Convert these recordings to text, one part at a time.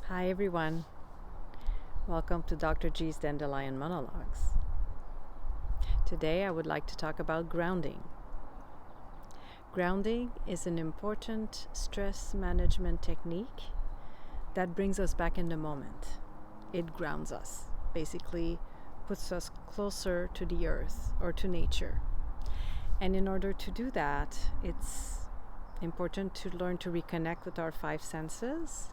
Hi everyone, welcome to Dr. G's Dandelion Monologues. Today I would like to talk about grounding. Grounding is an important stress management technique that brings us back in the moment. It grounds us, basically puts us closer to the earth or to nature. And in order to do that, it's important to learn to reconnect with our five senses,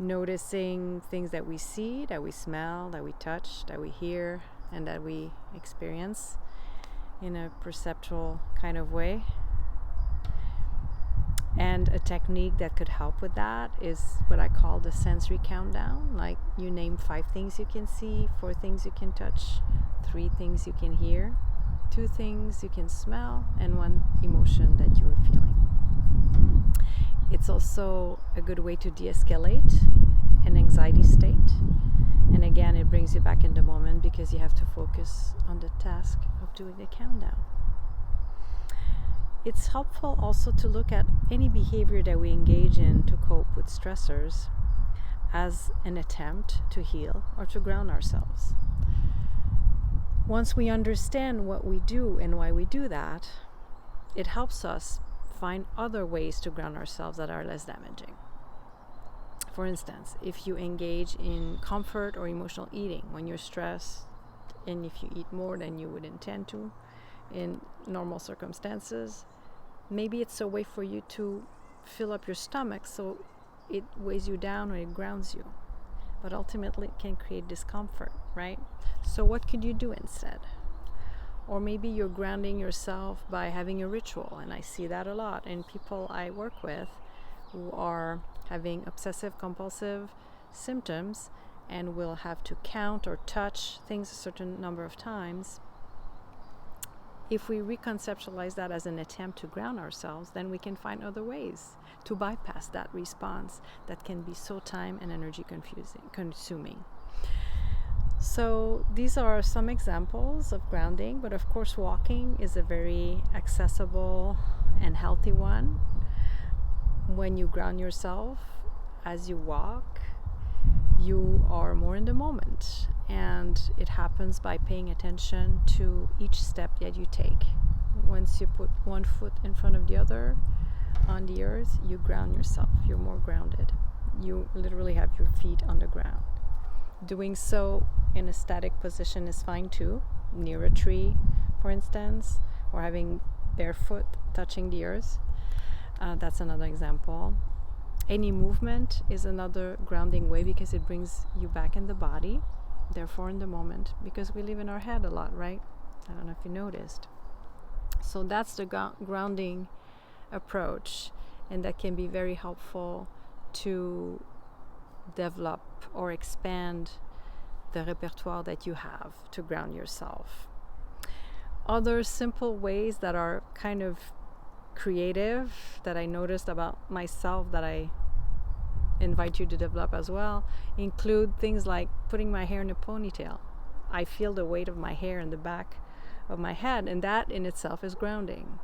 noticing things that we see, that we smell, that we touch, that we hear, and that we experience in a perceptual kind of way. And a technique that could help with that is what I call the sensory countdown. Like, you name 5 things you can see, 4 things you can touch, 3 things you can hear, 2 things you can smell, and 1 emotion that you are feeling. It's also a good way to de-escalate an anxiety state. And again, it brings you back in the moment because you have to focus on the task of doing the countdown. It's helpful also to look at any behavior that we engage in to cope with stressors as an attempt to heal or to ground ourselves. Once we understand what we do and why we do that, it helps us find other ways to ground ourselves that are less damaging. For instance, if you engage in comfort or emotional eating when you're stressed, and if you eat more than you would intend to in normal circumstances, maybe it's a way for you to fill up your stomach so it weighs you down or it grounds you. But ultimately it can create discomfort, right? So what could you do instead? Or maybe you're grounding yourself by having a ritual, and I see that a lot in people I work with who are having obsessive compulsive symptoms and will have to count or touch things a certain number of times. If we reconceptualize that as an attempt to ground ourselves, then we can find other ways to bypass that response that can be so time and energy consuming. So these are some examples of grounding, but of course walking is a very accessible and healthy one. When you ground yourself as you walk, you are more in the moment, and it happens by paying attention to each step that you take. Once you put one foot in front of the other on the earth, you ground yourself. You're more grounded. You literally have your feet on the ground. Doing so in a static position is fine too, near a tree, for instance, or having barefoot touching the earth. That's another example. Any movement is another grounding way because it brings you back in the body, therefore in the moment, because we live in our head a lot, right? I don't know if you noticed. So that's the grounding approach, and that can be very helpful to develop or expand the repertoire that you have to ground yourself. Other simple ways that are kind of creative that I noticed about myself that I invite you to develop as well include things like putting my hair in a ponytail. I feel the weight of my hair in the back of my head, and that in itself is grounding.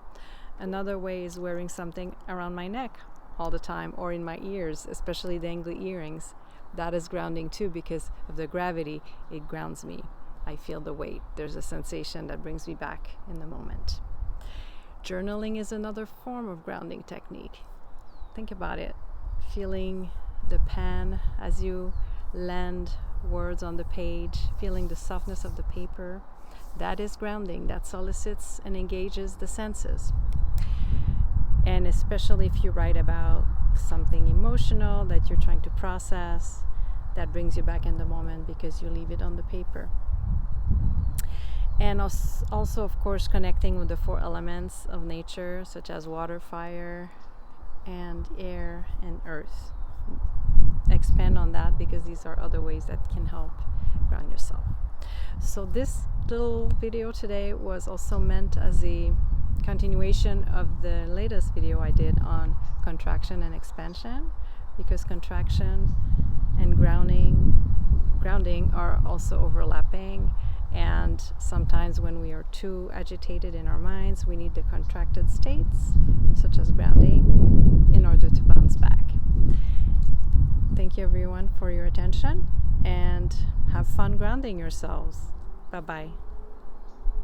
Another way is wearing something around my neck all the time, or in my ears, especially dangly earrings. That is grounding too because of the gravity. It grounds me. I feel the weight. There's a sensation that brings me back in the moment. Journaling is another form of grounding technique. Think about it. Feeling the pen as you land words on the page, feeling the softness of the paper. That is grounding. That solicits and engages the senses. And especially if you write about something emotional that you're trying to process, that brings you back in the moment because you leave it on the paper. And also, of course, connecting with the 4 elements of nature, such as water, fire, and air, and earth. Expand on that because these are other ways that can help ground yourself. So this little video today was also meant as a continuation of the latest video I did on contraction and expansion, because contraction and grounding are also overlapping, and sometimes when we are too agitated in our minds, we need the contracted states such as grounding in order to bounce back. Thank you, everyone, for your attention, and have fun grounding yourselves. Bye-bye.